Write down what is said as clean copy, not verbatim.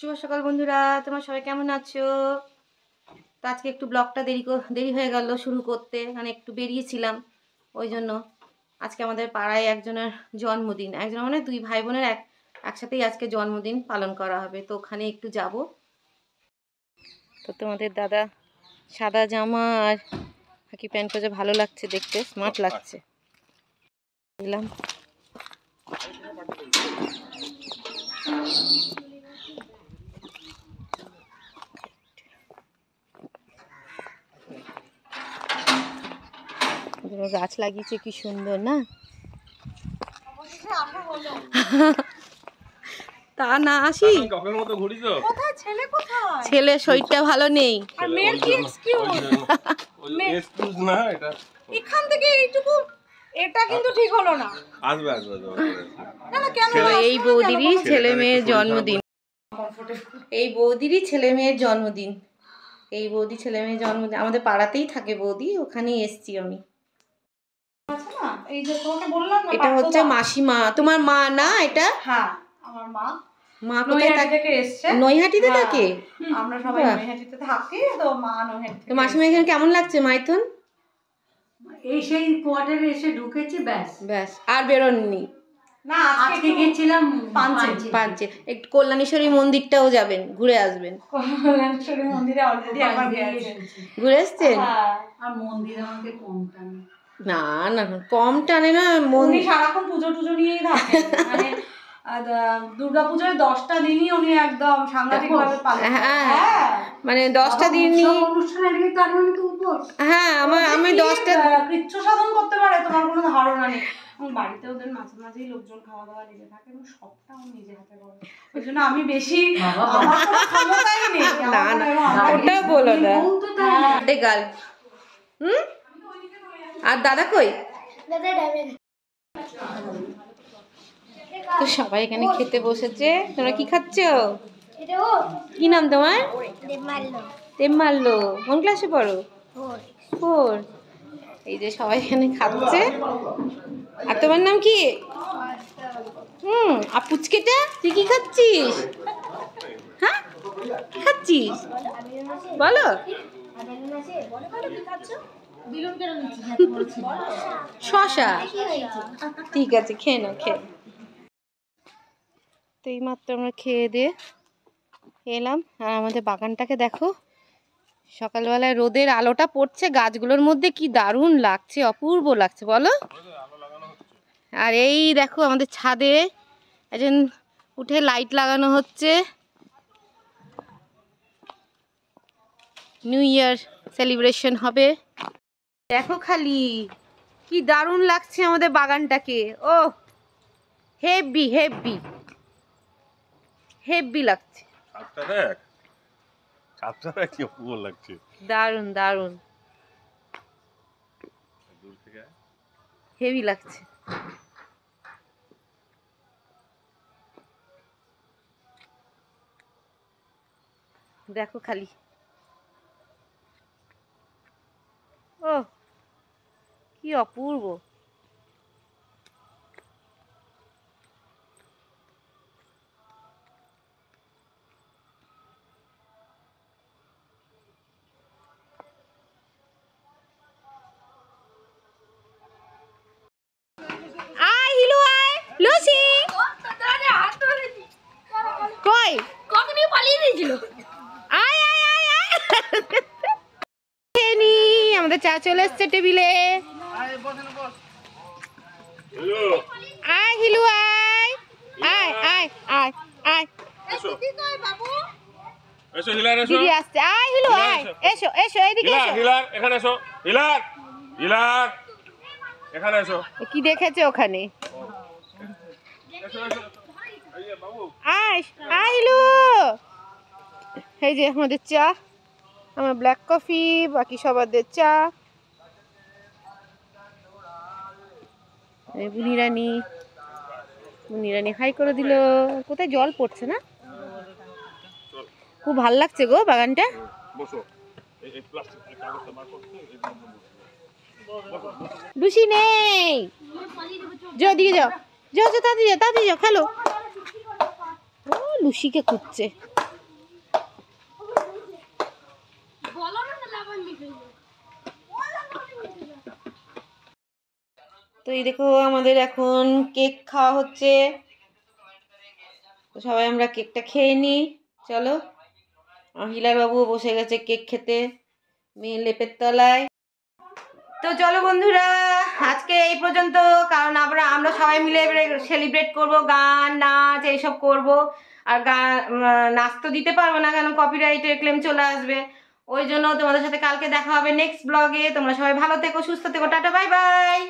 শুভ সকাল বন্ধুরা, তোমরা সবাই কেমন আছো? তো আজকে একটু ব্লগটা দেরি হয়ে গেল শুরু করতে, মানে একটু বেরিয়েছিলাম ওই জন্য। আজকে আমাদের পাড়ায় একজনের জন্মদিন, একজন মানে দুই ভাই বোনের একসাথেই আজকে জন্মদিন পালন করা হবে, তো ওখানে একটু যাব। তো তোমাদের দাদা সাদা জামা আর হাকি প্যান্ট পরে ভালো লাগছে, দেখতে স্মার্ট লাগছে। দিলাম গাছ লাগিয়েছে, কি সুন্দর না? তা না আসি, ছেলে শরীরটা ভালো নেই। এখান থেকে এইটুকু এটা কিন্তু ঠিক হলো না। এই বৌদিরই ছেলে মেয়ের জন্মদিন, এই বৌদিরই ছেলে মেয়ের জন্মদিন, এই বৌদি ছেলে মেয়ের জন্মদিন। আমাদের পাড়াতেই থাকে বৌদি, ওখানেই এসছি আমি। এটা হচ্ছে মাসিমা, তোমার মা না? এটা হ্যাঁ আমার মা। মা কোথায় থাকে? নৈহাটিতে থাকে। আমরা সবাই নৈহাটিতে থাকি, তো মা নৈহাটিতে। তো মাসিমা এখানে কেমন লাগছে মাইথন? এই সেই কোয়ার্টারে এসে ঢুকেছি, ব্যাস আর বেরোননি না। আজকে গেছিলাম পাঞ্চে। একটু কল্যাণেশ্বরী মন্দিরটাও যাবেন, ঘুরে আসবেন। কল্যাণেশ্বরী মন্দিরে অলরেডি একবার ঘুরে এসছেন? আর মন্দির আমাকে কম টানে না না, কম টানে না। উনি সারাক্ষণ পুজো টুজো নিয়েই থাকে, মানে দুর্গাপূজায় 10টা দিনই উনি একদম সাংঘাতিক ভাবে পালন করেন। হ্যাঁ মানে 10টা দিনই অনুষ্ঠানে গেলে তার মানে তো উপোস। হ্যাঁ আমি 10টা কৃচ্ছ সাধন করতে পারে, তোমার কোনো ধারণা নেই। বাড়িতে ওদের মাঝে মাঝেই লোকজন খাওয়া দাওয়া লেগে থাকে এবং সবটা ও নিজে হাতে করে। ওই জন্য আমি বেশি আমার কোনো ক্ষমতাই নেই। না না, ওটা বলো না। গাল আর দাদা কই? তো সবাই এখানে খেতে বসেছে। তোমরা কি খাচ্ছ? কি নাম তোমার? তেম্মাল্লো। কোন ক্লাসে পড়ো? 4। এই যে সবাই এখানে খাচ্ছে। আর তোমার নাম কি? আর পুচকেটা তুই কি খাচ্ছিস? হ্যাঁ কি খাচ্ছিস বলো? শশা। ঠিক আছে, খেয়ে নাও, খেয়ে। তো এই মাত্র আমরা খেয়ে দিয়ে এলাম। আর আমাদের বাগানটাকে দেখো, সকালবেলায় রোদের আলোটা পড়ছে গাছগুলোর মধ্যে, কি দারুণ লাগছে, অপূর্ব লাগছে বলো। আর এই দেখো আমাদের ছাদে একজন উঠে লাইট লাগানো হচ্ছে, নিউ ইয়ার সেলিব্রেশন হবে। দেখো খালি কি দারুণ লাগছে আমাদের বাগানটাকে। ও হেভি হেভি হেভি লাগছে, দারুণ দারুণ হেভি লাগছে। দেখো খালি, ও কি অপূর্ব। কই কখনই পালিয়ে দিয়েছিল। আমাদের চা চলে এসছে টেবিলে। আয় হিলু আয় আয় আয় আয় আয়। দিদি আসছে। আয় হিলু আয়, এসো এসো এদিকে এসো। হিলার এখানে এসো, হিলার হিলার এখানে এসো। কি দেখেছে ওখানে? আয় আয় হিলু। এই যে আমাদের চা, আমার ব্ল্যাক কফি, বাকি সবাদের চা। বুনি রানী হাই করে দিল। কোথায় জল পড়ছে না? খুব ভাল লাগছে গো বাগানটা। লুসি নেই, যাও দিকে যাও, যাও যাও তাড়াতাড়ি যাও, তাড়াতাড়ি যাও, খেলো। ও লুসিকে খুঁজছে। তো এই দেখো আমাদের এখন কেক খাওয়া হচ্ছে, তো সবাই আমরা কেকটা খেয়ে নিই। চলো, হিলার বাবুও বসে গেছে কেক খেতে মেয়ের লেপের তলায়। তো চলো বন্ধুরা, আজকে এই পর্যন্ত, কারণ আমরা সবাই মিলে সেলিব্রেট করব, গান নাচ এইসব করব। আর গান নাচ তো দিতে পারবো না, কেন কপিরাইটের ক্লেম চলে আসবে। ওই জন্য তোমাদের সাথে কালকে দেখা হবে নেক্সট ব্লগে। তোমরা সবাই ভালো থেকো, সুস্থ থেকো, টাটা বাই বাই।